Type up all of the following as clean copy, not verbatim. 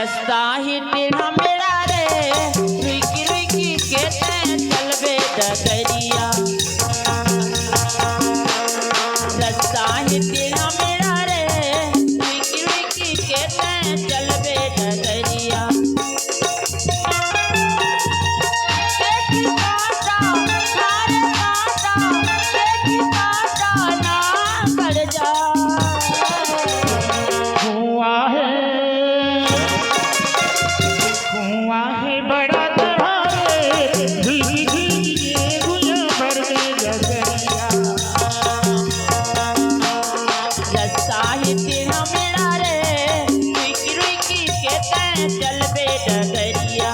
रास्ता ही टेढ़ा मेरा रे, रुकी रुकी कहते चलबे डगरिया। रास्ता ही टेढ़ा मेरा रे, रुकी रुकी कहते चलबे डगरिया। देखी काटा सारे काटा, देखी काटा ना कर जा। कुआं है बड़ा तहारे, भीगी भीगी ये गुया भर में डगरिया। रास्ता ही टेढ़ा मेरा रे, रुकी रुकी कहते चलबे डगरिया।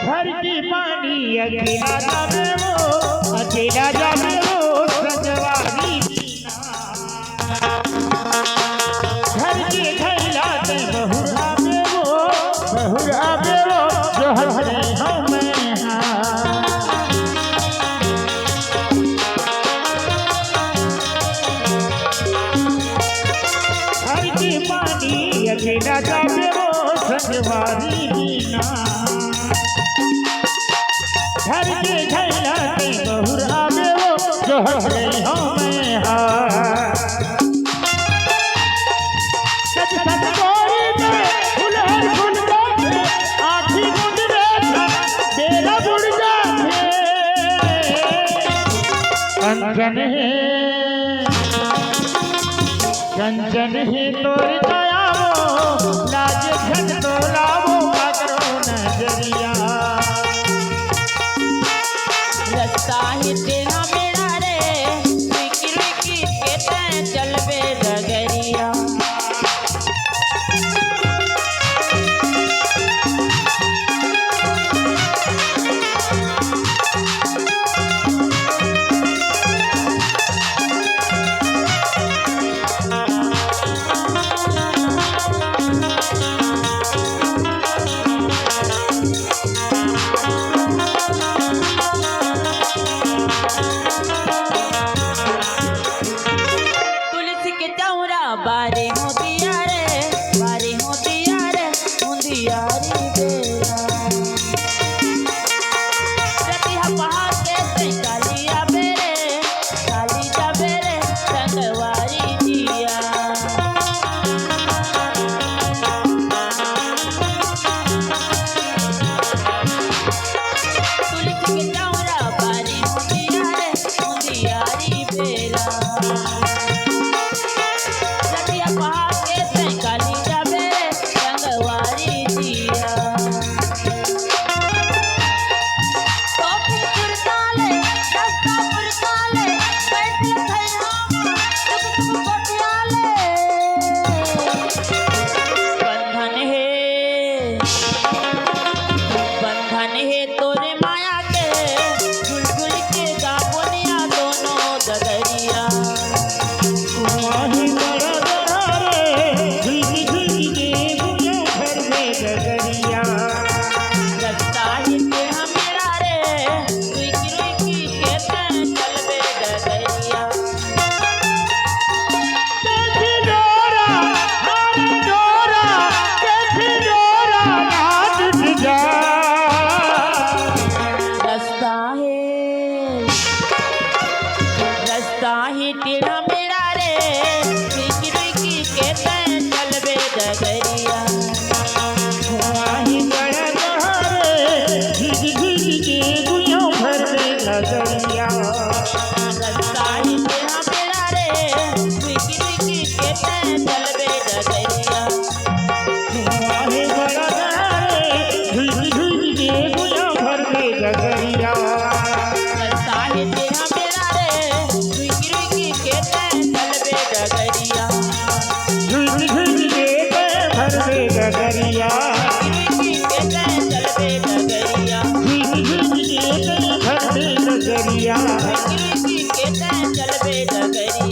घर की पानी अकेला जावे वो, अकेला जावे वो संजवारी बीना। घर के खैलाते बहुरा में वो, बहुरा में वो जो हंसते हमें घर की पानी अकेला जावे वो संजवारी बीना। घर के खैलाते बहुरा में वो जो हंसते हमें सच सच गोरी में फुलहर फुल जाते, आँखी मुंद देखा बेला बुड़ जाते। कंचन है तोरी दया वो, लाज घन तोला वो करो नजरिया। रास्ता ही टेढ़ा मेरा रे, रुकी रुकी कहते चलबे डगरिया। तुलसी के चौरा बारे हो दिया रे, बारे हो दिया रे, मुंदियारी बेरा। रतिया पहाड़ के से कालिया बेरे, काली जा बेरे संगवारी जिया। तुलसी के चौरा बारे हो दिया रे, मुंदियारी बेरा। रतिया पहाड़ के से काली जा बेरे संगवारी जिया। टोपी कुर्ताले, दस्ता पुरताले, बैठे खैरामा, तुम कोटियाले। बंधन है तोरे माया के, गुलगुल के गाबोनिया दोनों ददरिया। कुआं ही बड़ा तहारे, भीगी भीगी ये गुया भर में डगरिया। रास्ता ही टेढ़ा मेरा रे, रुकी रुकी कहते चलबे डगरिया। कैसी डोरा हारे डोरा, कैसी डोरा नाच जा। रास्ता ही टेढ़ा मेरा रे, रुकी रुकी कहते चलबे डगरिया। कुआं ही बड़ा तहारे, भीगी भीगी ये गुया भर में डगरिया। रास्ता ही टेढ़ा मेरा रे, रुकी रुकी कहते चलबे डगरिया। कुआं ही बड़ा तहारे, भीगी भीगी ये गुया भर में डगरिया। रास्ता ही टेढ़ा मेरा रे, रुकी रुकी कहते चलबे डगरिया। भीगी भीगी ये भर में डगरिया। रुकी रुकी कहते चलबे डगरिया। डगरिया गिरगी के तैं चलबे डगरिया